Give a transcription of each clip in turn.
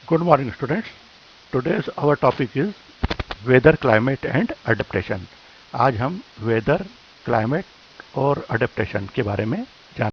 Good morning, students. Today's our topic is weather, climate and adaptation. आज हम weather, climate और adaptation के बारे में जान।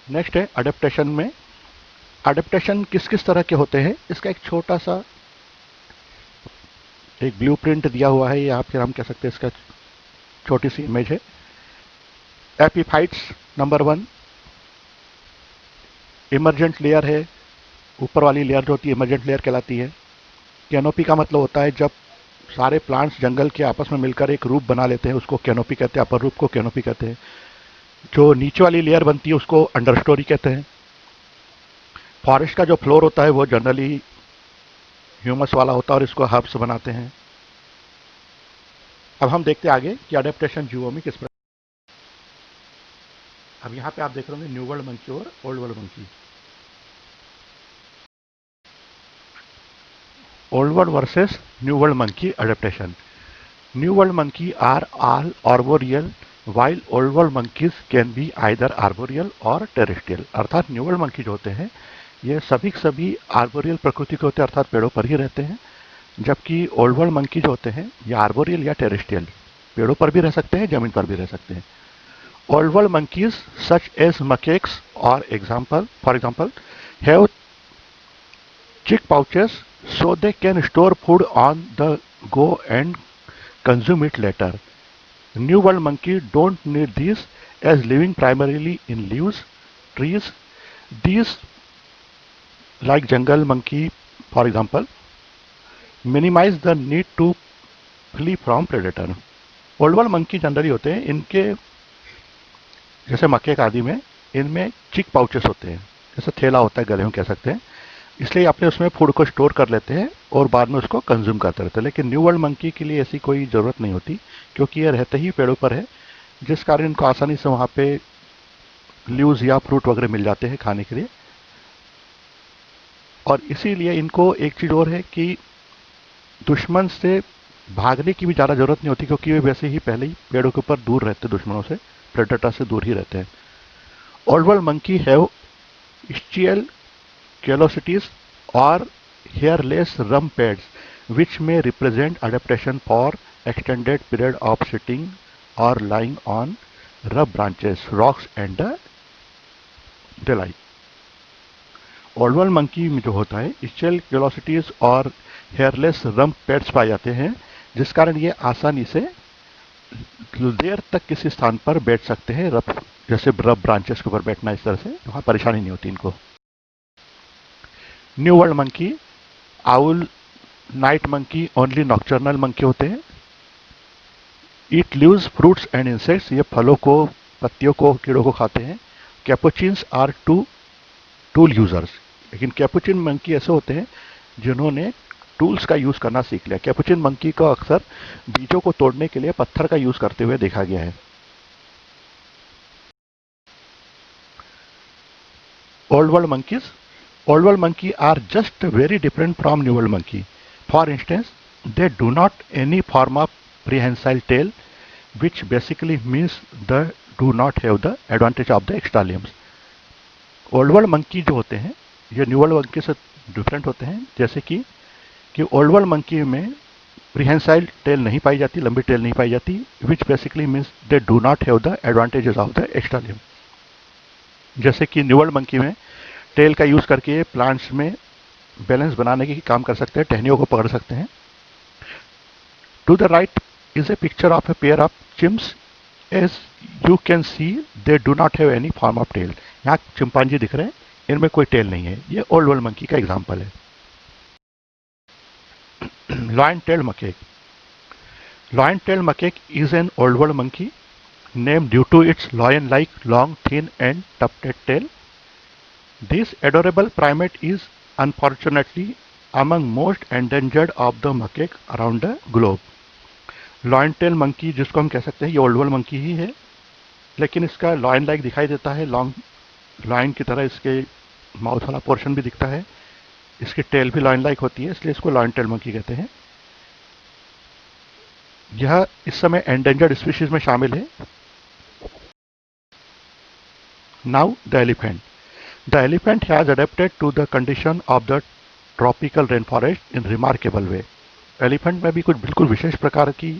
नेक्स्ट है अडेप्टेशन में। अडेप्टेशन किस किस तरह के होते हैं, इसका एक छोटा सा एक ब्लूप्रिंट दिया हुआ है, या फिर हम कह सकते हैं इसका छोटी सी इमेज है। एपीफाइट्स नंबर 1 इमरजेंट लेयर है। ऊपर वाली लेयर जो होती है इमरजेंट लेयर कहलाती है। कैनोपी का मतलब होता है जब सारे प्लांट्स जंगल के आपस में मिलकर एक रूप बना लेते हैं, उसको कैनोपी कहते हैं। अपर रूप को कैनोपी कहते हैं। जो नीचे वाली लेयर बनती है उसको अंडर स्टोरी कहते हैं। फॉरेस्ट का जो फ्लोर होता है वो जनरली ह्यूमस वाला होता है और इसको हर्ब्स बनाते हैं। अब हम देखते हैं आगे कि अडेप्टेशन जीवों में किस प्रकार। अब यहाँ पे आप देख रहे होंगे न्यू वर्ल्ड मंकी और old world monkey. Old world versus new world monkey adaptation. New world monkey are all arboreal while old world monkeys can be either arboreal और टेरेस्ट्रियल। अर्थात न्यू वर्ल्ड मंकी जो होते हैं ये सभी सभी arboreal प्रकृति के होते हैं, अर्थात पेड़ों पर ही रहते हैं। जबकि ओल्ड वर्ल्ड मंकी जो होते हैं ये आर्बोरियल या टेरेस्ट्रियल, पेड़ों पर भी रह सकते हैं, जमीन पर भी रह सकते हैं। Old world monkeys such as macaques और for example have cheek pouches so they can store food on the go and consume it later. New World monkey don't need these as living primarily in leaves, trees. These, like jungle monkey, for example, minimize the need to flee from predator. Old world monkey generally होते हैं, इनके जैसे मक्के आदि में इनमें चिक pouches होते हैं, जैसे थैला होता है गले में कह सकते हैं। इसलिए अपने उसमें फूड को स्टोर कर लेते हैं और बाद में उसको कंज्यूम करते रहते हैं। लेकिन न्यू वर्ल्ड मंकी के लिए ऐसी कोई ज़रूरत नहीं होती, क्योंकि ये रहते ही पेड़ों पर है, जिस कारण इनको आसानी से वहाँ पे लीव्स या फ्रूट वगैरह मिल जाते हैं खाने के लिए। और इसीलिए इनको एक चीज़ और है कि दुश्मन से भागने की भी ज़्यादा ज़रूरत नहीं होती, क्योंकि वे वैसे ही पहले ही पेड़ों के ऊपर दूर रहते हैं, दुश्मनों से, प्रेडेटर से दूर ही रहते हैं। Old world monkey have ischial callosities or hairless rump pads, which may represent adaptation for extended period of sitting or lying on rough branches, rocks and the like. Old world monkey में जो होता है Stiell callosities और hairless rump pads पाए जाते हैं, जिस कारण ये आसानी से देर तक किसी स्थान पर बैठ सकते हैं, रफ जैसे रफ ब्रांचेस के ऊपर बैठना, इस तरह से वहाँ परेशानी नहीं होती इनको। New world monkey owl night monkey only nocturnal monkey होते हैं। ईट लीव्स फ्रूट्स एंड इंसेक्ट्स, ये फलों को, पत्तियों को, कीड़ों को खाते हैं। कैपुचिन्स आर टूल यूजर्स, लेकिन कैपुचिन मंकी ऐसे होते हैं जिन्होंने टूल्स का यूज करना सीख लिया। कैपुचिन मंकी को अक्सर बीजों को तोड़ने के लिए पत्थर का यूज करते हुए देखा गया है। Old world monkeys, old world monkey are just very different from new world monkey. For instance, they do not any form of prehensile tail, which basically means do not have the advantage of the extra limbs. Old world monkey जो होते हैं ये new world monkey से different होते हैं, जैसे कि old world monkey में प्रिहेंसाइल टेल नहीं पाई जाती, लंबी टेल नहीं पाई जाती, which basically means they do not have the advantages of the extra limb. जैसे कि न्यू वर्ल्ड मंकी में टेल का यूज करके प्लांट्स में बैलेंस बनाने के काम कर सकते हैं, टहनियों को पकड़ सकते हैं। To the right is a picture of a pair of chimps. As you can see they do not have any form of tail. यहाँ चिंपांजी दिख रहे हैं, इनमें कोई टेल नहीं है। ये ओल्ड वर्ल्ड मंकी का एग्जाम्पल है। Lion-tailed macaque. Lion-tailed macaque is an old world monkey named due to its lion-like long, thin and tufted tail. This adorable primate is unfortunately among most endangered of the macaque around the globe. Lion-tailed monkey जिसको हम कह सकते हैं ये old world monkey ही है, लेकिन इसका lion-like दिखाई देता है, long lion की तरह इसके माउथ वाला पोर्शन भी दिखता है, इसकी टेल भी लाइन लाइक होती है, इसलिए इसको लायन टेल मंकी कहते हैं। यह इस समय एंडेंजर्ड स्पीशीज में शामिल है। Now the elephant. The elephant has adapted to the condition of the tropical rain forest in remarkable way. Elephant में भी कुछ बिल्कुल विशेष प्रकार की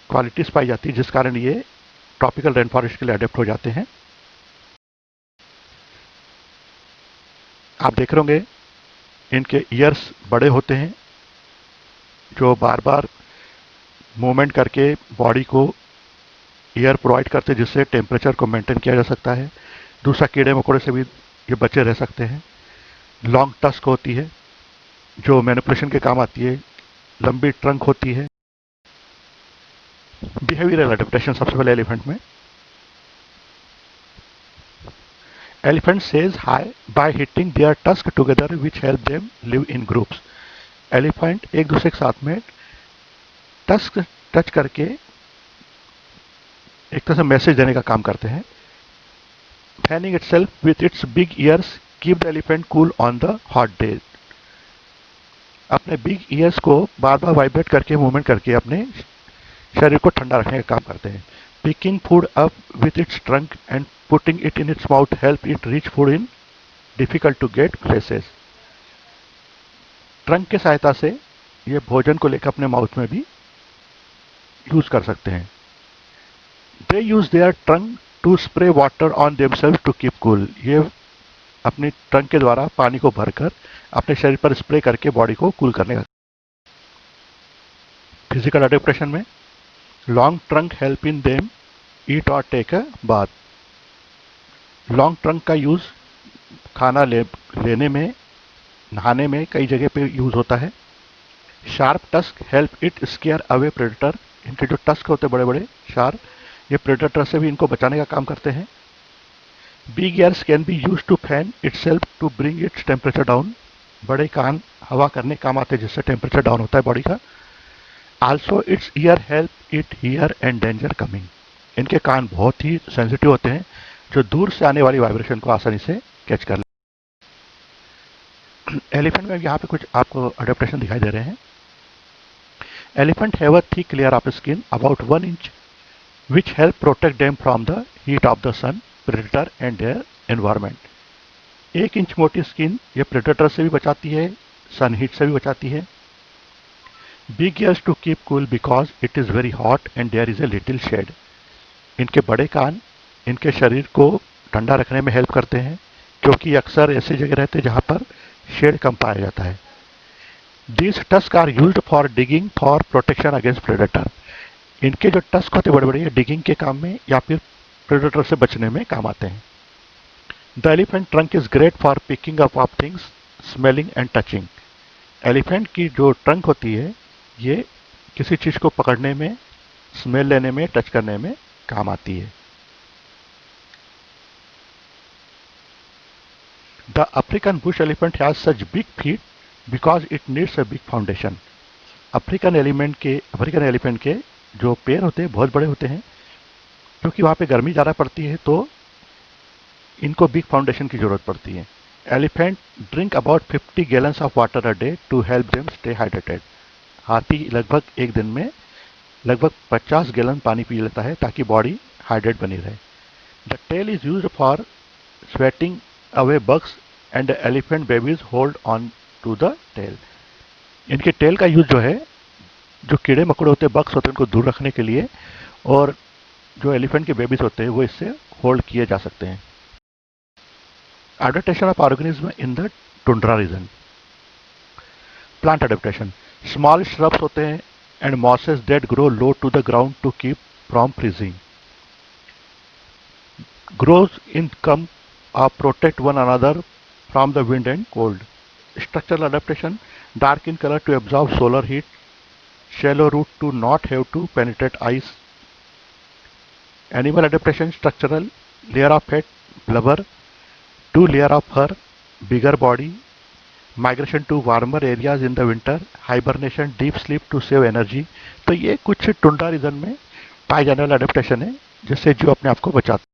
क्वालिटीज पाई जाती है जिस कारण ये ट्रॉपिकल रेन फॉरेस्ट के लिए अडेप्ट हो जाते हैं। आप देख रहे होंगे इनके ईयर्स बड़े होते हैं जो बार बार मूवमेंट करके बॉडी को एयर प्रोवाइड करते हैं, जिससे टेम्परेचर को मेंटेन किया जा सकता है। दूसरा, कीड़े मकोड़े से भी ये बचे रह सकते हैं। लॉन्ग टस्क होती है जो मैनिपुलेशन के काम आती है। लंबी ट्रंक होती है। बिहेवियरल एडेप्टेशन सबसे पहले एलिफेंट में। Elephant says hi by hitting their tusk together, which help them live in groups. Elephant एक दूसरे के साथ में टस्क टच करके एक तरह से मैसेज देने का काम करते हैं। Fanning itself with its big ears keep the elephant cool on the hot days. अपने बिग ईयर्स को बार बार वाइब्रेट करके मूवमेंट करके अपने शरीर को ठंडा रखने का काम करते हैं। Picking food up with its trunk and putting it in its mouth help it reach food in difficult to get places. Trunk की सहायता से ये भोजन को लेकर अपने माउथ में भी यूज कर सकते हैं। They use their trunk to spray water on themselves to keep cool. ये अपनी ट्रंक के द्वारा पानी को भरकर अपने शरीर पर स्प्रे करके बॉडी को कूल करने का। फिजिकल एडेप्टेशन में long trunk help in them eat और take a bath. Long trunk का यूज खाना लेने में, नहाने में कई जगह पे यूज होता है। Sharp tusk help it square away predator. इनके जो टस्क होते हैं बड़े बड़े शार्प, ये प्रेडेटर से भी इनको बचाने का काम करते हैं। Big ears can be use to fan itself to bring its temperature down. बड़े कान हवा करने काम आते हैं जिससे टेम्परेचर डाउन होता है बॉडी का। Also it's year help it here and danger coming. इनके कान बहुत ही सेंसिटिव होते हैं जो दूर से आने वाली वाइब्रेशन को आसानी से कैच कर ले। एलिफेंट में यहाँ पे कुछ आपको अडेप्टेशन दिखाई दे रहे हैं। Elephant have a thick layer of skin about 1 inch which help protect them from the heat of the sun, predator and their environment. 1 inch मोटी स्किन ये प्रेडेटर से भी बचाती है, सन हीट से भी बचाती है। Big ears to keep cool because it is very hot and there is a little shade. इनके बड़े कान इनके शरीर को ठंडा रखने में हेल्प करते हैं क्योंकि अक्सर ऐसी जगह रहते हैं जहाँ पर शेड कम पाया जाता है। These tusk are used for digging for protection against predator. इनके जो टस्क होते बड़े बड़े डिगिंग के काम में या फिर प्रेडेटर से बचने में काम आते हैं। The elephant trunk is great for picking up of things, smelling and touching. Elephant की जो ट्रंक होती है ये किसी चीज को पकड़ने में, स्मेल लेने में, टच करने में काम आती है। The African bush elephant has such big feet because it needs a big foundation. African elephant के जो पैर होते हैं बहुत बड़े होते हैं क्योंकि वहाँ पे गर्मी ज़्यादा पड़ती है तो इनको बिग फाउंडेशन की ज़रूरत पड़ती है। Elephant drink about 50 gallons of water a day to help them stay hydrated. हाथी लगभग एक दिन में लगभग 50 गैलन पानी पी लेता है ताकि बॉडी हाइड्रेट बनी रहे। The tail is used for sweating away bugs and elephant babies hold on to the tail. इनके टेल का यूज जो है, जो कीड़े मकोड़े होते हैं, बग्स होते हैं, उनको दूर रखने के लिए, और जो एलिफेंट के बेबीज होते हैं वो इससे होल्ड किए जा सकते हैं। Adaptation of organism in the tundra region. Plant adaptation. Small shrubs होते हैं and mosses that grow low to the ground to keep from freezing. Grows in come protect one another from the wind and cold. Structural adaptation. Dark in colour to absorb solar heat, shallow root to not have to penetrate ice. Animal adaptation structural, layer of fat, blubber, 2 layer of fur, bigger body, migration to warmer areas in the winter, hibernation, deep sleep to save energy. तो ये कुछ tundra region में पाए जाने वाला adaptation है जिससे जो अपने आप को बचाता है।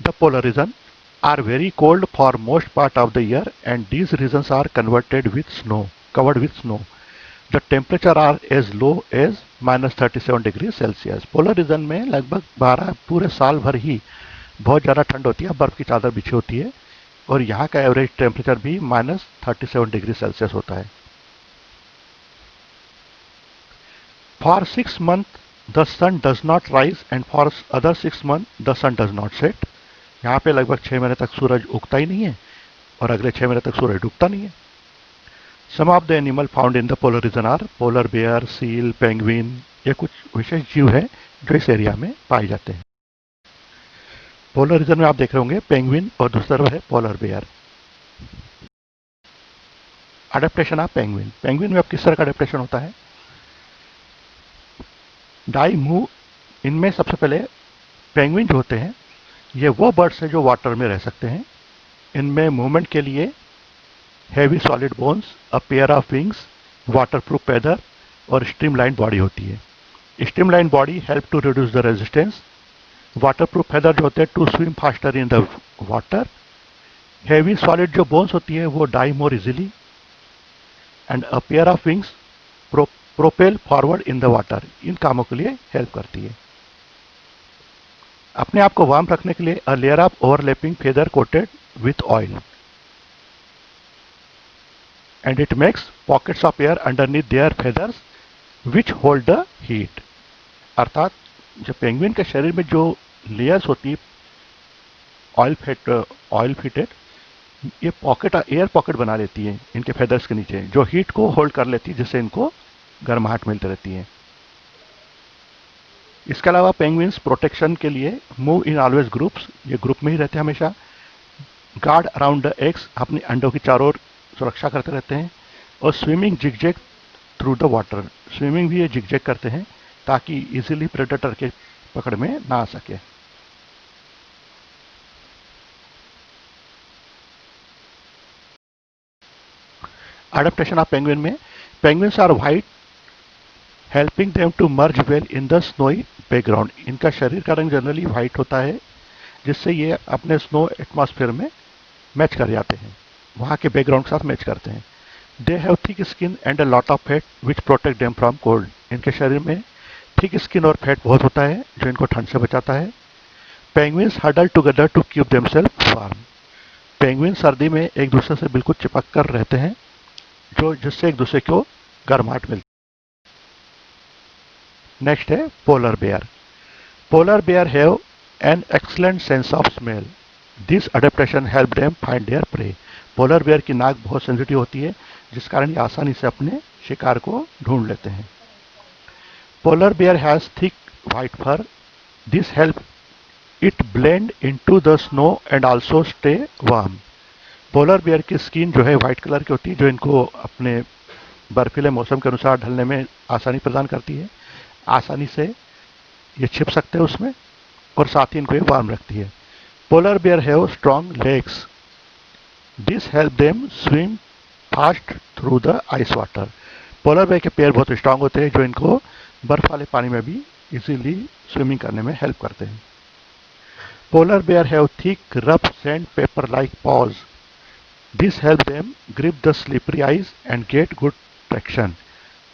The polar region are very cold for most part of the year and these regions are covered with snow. The temperature are as low as -37 degree Celsius. Polar region में लगभग 12 पूरे साल भर ही बहुत ज़्यादा ठंड होती है, बर्फ की चादर बिछी होती है, और यहाँ का एवरेज टेम्परेचर भी -37 डिग्री सेल्सियस होता है। For 6 month the sun does not rise and for other 6 month the sun does not set. यहाँ पे लगभग 6 महीने तक सूरज उगता ही नहीं है और अगले 6 महीने तक सूरज डूबता नहीं है। Some of the animal found in the polar region are polar bear, seal, penguin। ये कुछ विशेष जीव है जो इस एरिया में पाए जाते हैं। पोलर रीजन में आप देख रहे होंगे पेंगुइन और दूसरा है polar bear. Adaptation of penguin. Penguin में अब किस तरह का अडेप्टेशन होता है? Die move. इनमें सबसे पहले पेंगुइन जो होते हैं ये वो बर्ड्स हैं जो वाटर में रह सकते हैं। इनमें मूवमेंट के लिए heavy solid bones, a pair of wings, waterproof feather और स्ट्रीमलाइन बॉडी होती है। Streamline body help to reduce the resistance. Waterproof feather जो होते हैं to swim faster in the water. Heavy solid जो बोन्स होती है वो dive more easily and a pair of wings propel forward in the water. इन कामों के लिए हेल्प करती है। अपने आप को वार्म रखने के लिए a layer of overlapping feather coated with oil and it makes pockets of air underneath their feathers which hold the heat। अर्थात जो पेंगुइन के शरीर में जो लेयर्स होती है ऑयल फिटेड, ये पॉकेट एयर पॉकेट बना लेती है इनके फेदर्स के नीचे, जो हीट को होल्ड कर लेती है, जिससे इनको गर्माहट मिलती रहती है। इसके अलावा पेंगुइन्स प्रोटेक्शन के लिए मूव इन ऑलवेज ग्रुप्स। ये ग्रुप में ही रहते हैं हमेशा। Guard around the eggs. अपने अंडों की चारों ओर सुरक्षा करते रहते हैं। और swimming zigzag through the water. Swimming भी ये जिगजैग करते हैं ताकि इजीली प्रेडेटर के पकड़ में ना आ सके। एडेप्टेशन ऑफ पेंगुइन में penguins are white helping them to merge well in the snowy background. इनका शरीर का रंग जनरली व्हाइट होता है जिससे ये अपने स्नो एटमॉस्फेयर में मैच कर जाते हैं, वहाँ के बैकग्राउंड के साथ मैच करते हैं। They have thick skin and a lot of fat which protect them from cold. इनके शरीर में थिक स्किन और फैट बहुत होता है जो इनको ठंड से बचाता है। Penguins huddle together to keep themselves warm. Penguin सर्दी में एक दूसरे से बिल्कुल चिपक कर रहते हैं जो जिससे एक दूसरे को गर्माहट मिलती है। नेक्स्ट है polar bear. Polar bear have an excellent sense of smell. This adaptation help them find their prey. Polar bear की नाक बहुत सेंसिटिव होती है जिस कारण ये आसानी से अपने शिकार को ढूंढ लेते हैं। Polar bear has thick white fur. This help it blend into the snow and also stay warm. Polar bear की स्किन जो है व्हाइट कलर की होती है जो इनको अपने बर्फीले मौसम के अनुसार ढलने में आसानी प्रदान करती है। आसानी से ये छिप सकते हैं उसमें और साथ ही इनको ये वार्म रखती है। Polar bear have strong legs. This help them swim fast through the ice water. Polar bear के पैर बहुत स्ट्रांग होते हैं जो इनको बर्फ वाले पानी में भी इजीली स्विमिंग करने में हेल्प करते हैं। Polar bear have thick rough sand paper like paws. This help them grip the slippery ice and get good traction.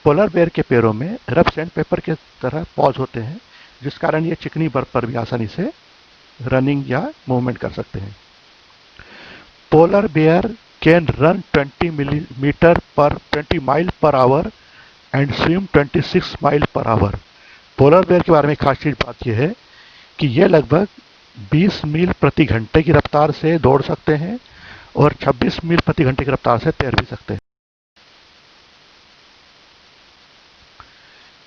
Polar bear के पैरों में रफ सैंड पेपर के तरह पॉज होते हैं जिस कारण ये चिकनी बर्फ पर भी आसानी से रनिंग या मूवमेंट कर सकते हैं। Polar bear can run 20 mile per hour and swim 26 mile per hour. Polar bear के बारे में खास चीज बात यह है कि ये लगभग 20 मील प्रति घंटे की रफ्तार से दौड़ सकते हैं और 26 मील प्रति घंटे की रफ्तार से तैर भी सकते हैं।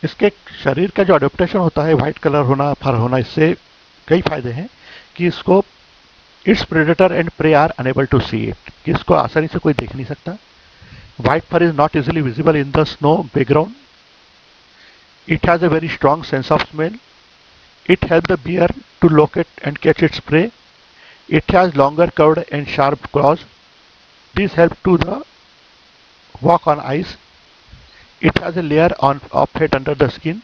इसके शरीर का जो अडेप्टेशन होता है, व्हाइट कलर होना, फर होना, इससे कई फायदे हैं कि इसको its predator and prey are unable to see it, कि इसको आसानी से कोई देख नहीं सकता। White fur is not easily visible in the snow background. It has a very strong sense of smell. It help the bear to locate and catch its prey. It has longer curved and sharp claws. This help to the walk on ice. It has a layer of fat under the skin.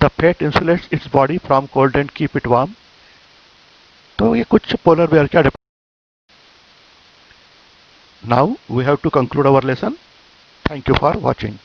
The fat insulates its body from cold and keep it warm. तो ये कुछ polar bear के Now we have to conclude our lesson. Thank you for watching.